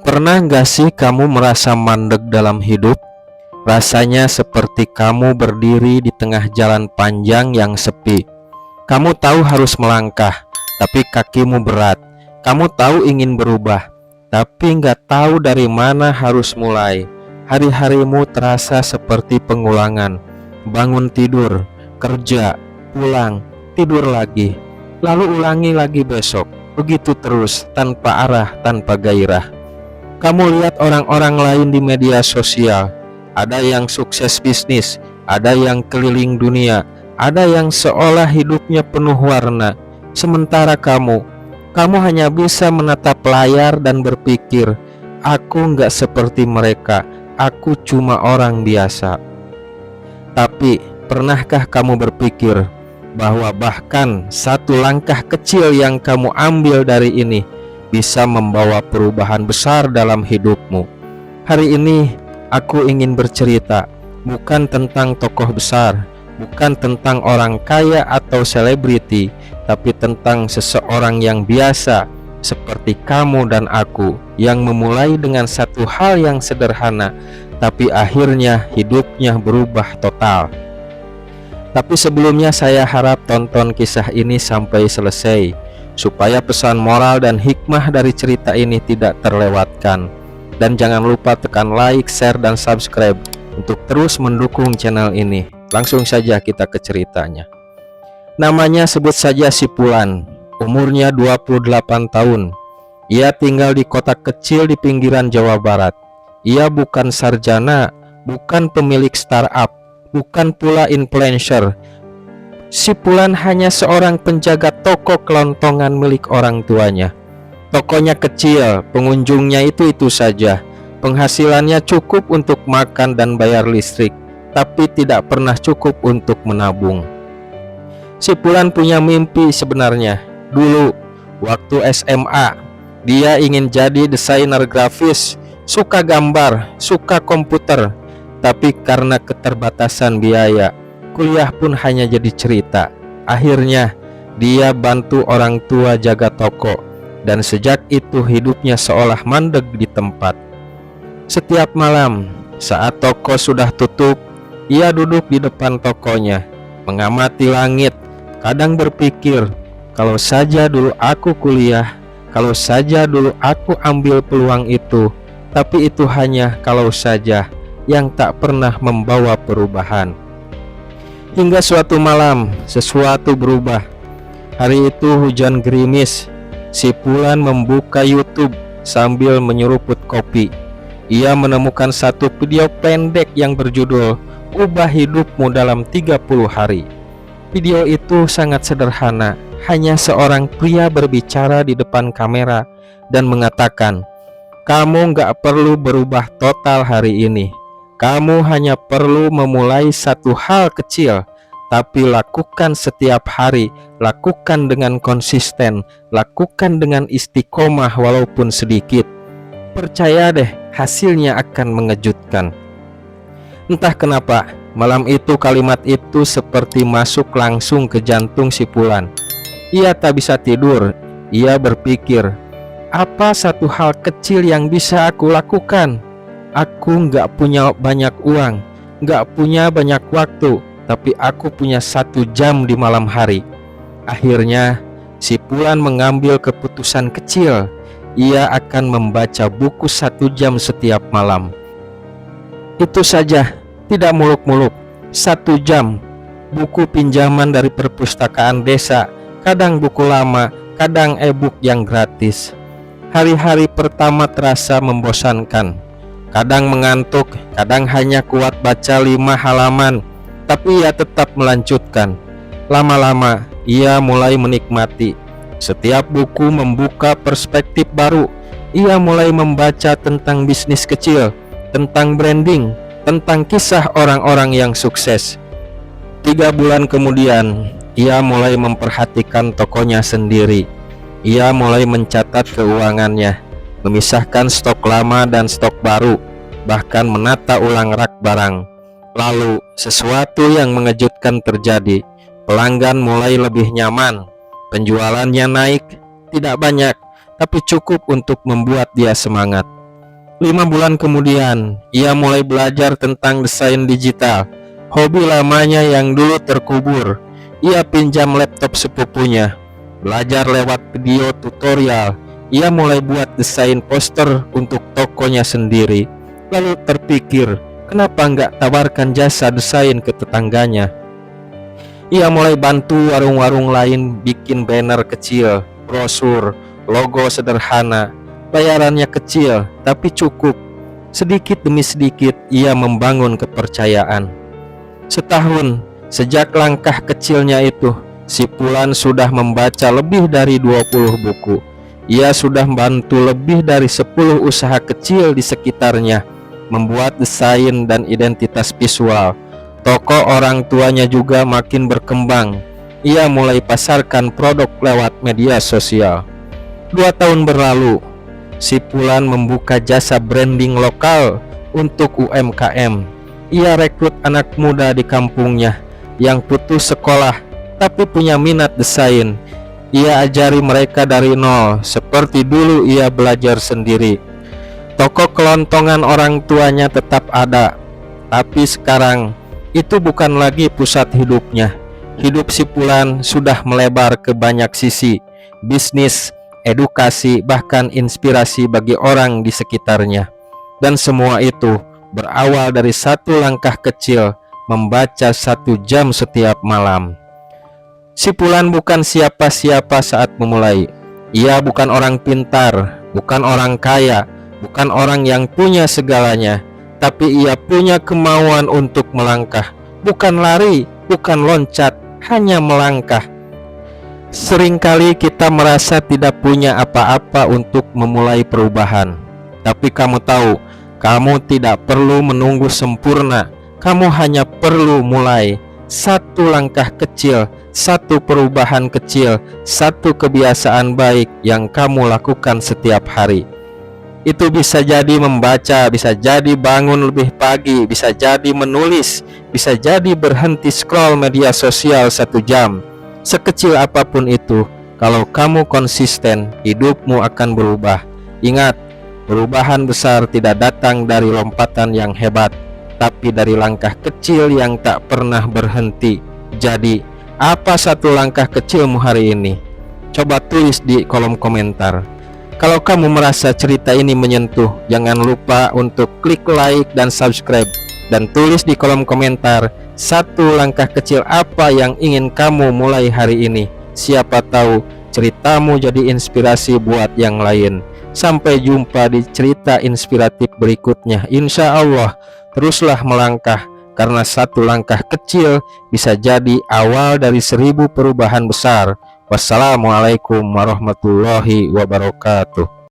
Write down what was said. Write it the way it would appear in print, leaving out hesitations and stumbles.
Pernah gak sih kamu merasa mandek dalam hidup? Rasanya seperti kamu berdiri di tengah jalan panjang yang sepi. Kamu tahu harus melangkah, tapi kakimu berat. Kamu tahu ingin berubah, tapi gak tahu dari mana harus mulai. Hari-harimu terasa seperti pengulangan. Bangun tidur, kerja, pulang, tidur lagi, lalu ulangi lagi besok. Begitu terus, tanpa arah, tanpa gairah. Kamu lihat orang-orang lain di media sosial. Ada yang sukses bisnis, ada yang keliling dunia, ada yang seolah hidupnya penuh warna. Sementara kamu hanya bisa menatap layar dan berpikir, aku nggak seperti mereka, aku cuma orang biasa. Tapi pernahkah kamu berpikir bahwa bahkan satu langkah kecil yang kamu ambil dari ini bisa membawa perubahan besar dalam hidupmu? Hari ini aku ingin bercerita bukan tentang tokoh besar, bukan tentang orang kaya atau selebriti, tapi tentang seseorang yang biasa seperti kamu dan aku, yang memulai dengan satu hal yang sederhana, tapi akhirnya hidupnya berubah total. Tapi sebelumnya saya harap tonton kisah ini sampai selesai, supaya pesan moral dan hikmah dari cerita ini tidak terlewatkan. Dan jangan lupa tekan like, share, dan subscribe untuk terus mendukung channel ini. Langsung saja kita ke ceritanya. Namanya sebut saja Sipulan. Umurnya 28 tahun. Ia tinggal di kota kecil di pinggiran Jawa Barat. Ia bukan sarjana, bukan pemilik startup, bukan pula influencer. Sipulan hanya seorang penjaga toko kelontongan milik orang tuanya. Tokonya kecil, pengunjungnya itu saja. Penghasilannya cukup untuk makan dan bayar listrik, tapi tidak pernah cukup untuk menabung. Sipulan punya mimpi sebenarnya. Dulu, waktu SMA, dia ingin jadi desainer grafis, suka gambar, suka komputer. Tapi karena keterbatasan biaya, kuliah pun hanya jadi cerita. Akhirnya dia bantu orang tua jaga toko, dan sejak itu hidupnya seolah mandek di tempat. Setiap malam saat toko sudah tutup, ia duduk di depan tokonya, mengamati langit. Kadang berpikir, kalau saja dulu aku kuliah, kalau saja dulu aku ambil peluang itu. Tapi itu hanya kalau saja, yang tak pernah membawa perubahan. Hingga suatu malam, sesuatu berubah. Hari itu hujan gerimis. Sipulan membuka YouTube sambil menyeruput kopi. Ia menemukan satu video pendek yang berjudul "Ubah Hidupmu dalam 30 Hari". Video itu sangat sederhana. Hanya seorang pria berbicara di depan kamera dan mengatakan, kamu gak perlu berubah total hari ini. Kamu hanya perlu memulai satu hal kecil, tapi lakukan setiap hari, lakukan dengan konsisten, lakukan dengan istiqomah walaupun sedikit. Percaya deh, hasilnya akan mengejutkan. Entah kenapa, malam itu kalimat itu seperti masuk langsung ke jantung Sipulan. Ia tak bisa tidur. Ia berpikir, apa satu hal kecil yang bisa aku lakukan? Aku nggak punya banyak uang, nggak punya banyak waktu, tapi aku punya 1 jam di malam hari. Akhirnya, Sipulan mengambil keputusan kecil. Ia akan membaca buku 1 jam setiap malam. Itu saja, tidak muluk-muluk. 1 jam. Buku pinjaman dari perpustakaan desa, kadang buku lama, kadang e-book yang gratis. Hari-hari pertama terasa membosankan. Kadang mengantuk, kadang hanya kuat baca 5 halaman, tapi ia tetap melanjutkan. Lama-lama, ia mulai menikmati. Setiap buku membuka perspektif baru. Ia mulai membaca tentang bisnis kecil, tentang branding, tentang kisah orang-orang yang sukses. 3 bulan kemudian, ia mulai memperhatikan tokonya sendiri. Ia mulai mencatat keuangannya, memisahkan stok lama dan stok baru, bahkan menata ulang rak barang. Lalu sesuatu yang mengejutkan terjadi. Pelanggan mulai lebih nyaman. Penjualannya naik, tidak banyak, tapi cukup untuk membuat dia semangat. 5 bulan kemudian, ia mulai belajar tentang desain digital. Hobi lamanya yang dulu terkubur. Ia pinjam laptop sepupunya, belajar lewat video tutorial. Ia mulai buat desain poster untuk tokonya sendiri. Lalu terpikir, kenapa nggak tawarkan jasa desain ke tetangganya? Ia mulai bantu warung-warung lain bikin banner kecil, brosur, logo sederhana. Bayarannya kecil, tapi cukup. Sedikit demi sedikit, ia membangun kepercayaan. Setahun sejak langkah kecilnya itu, si Pulan sudah membaca lebih dari 20 buku. Ia sudah membantu lebih dari 10 usaha kecil di sekitarnya, membuat desain dan identitas visual. Toko orang tuanya juga makin berkembang. Ia mulai pasarkan produk lewat media sosial. 2 tahun berlalu, si Pulan membuka jasa branding lokal untuk UMKM. Ia rekrut anak muda di kampungnya yang putus sekolah tapi punya minat desain. Ia ajari mereka dari nol, seperti dulu ia belajar sendiri. Toko kelontongan orang tuanya tetap ada, tapi sekarang itu bukan lagi pusat hidupnya. Hidup si Pulan sudah melebar ke banyak sisi, bisnis, edukasi, bahkan inspirasi bagi orang di sekitarnya. Dan semua itu berawal dari satu langkah kecil, membaca 1 jam setiap malam. Si Pulan bukan siapa-siapa saat memulai. Ia bukan orang pintar, bukan orang kaya, bukan orang yang punya segalanya, tapi ia punya kemauan untuk melangkah. Bukan lari, bukan loncat, hanya melangkah. Seringkali kita merasa tidak punya apa-apa untuk memulai perubahan. Tapi kamu tahu, kamu tidak perlu menunggu sempurna. Kamu hanya perlu mulai. 1 langkah kecil, 1 perubahan kecil, 1 kebiasaan baik yang kamu lakukan setiap hari. Itu bisa jadi membaca, bisa jadi bangun lebih pagi, bisa jadi menulis, bisa jadi berhenti scroll media sosial 1 jam. Sekecil apapun itu, kalau kamu konsisten, hidupmu akan berubah. Ingat, perubahan besar tidak datang dari lompatan yang hebat, tapi dari langkah kecil yang tak pernah berhenti. Jadi, apa 1 langkah kecilmu hari ini? Coba tulis di kolom komentar. Kalau kamu merasa cerita ini menyentuh, jangan lupa untuk klik like dan subscribe. Dan tulis di kolom komentar 1 langkah kecil apa yang ingin kamu mulai hari ini. Siapa tahu ceritamu jadi inspirasi buat yang lain. Sampai jumpa di cerita inspiratif berikutnya. Insya Allah, teruslah melangkah, karena 1 langkah kecil bisa jadi awal dari 1000 perubahan besar. Wassalamualaikum warahmatullahi wabarakatuh.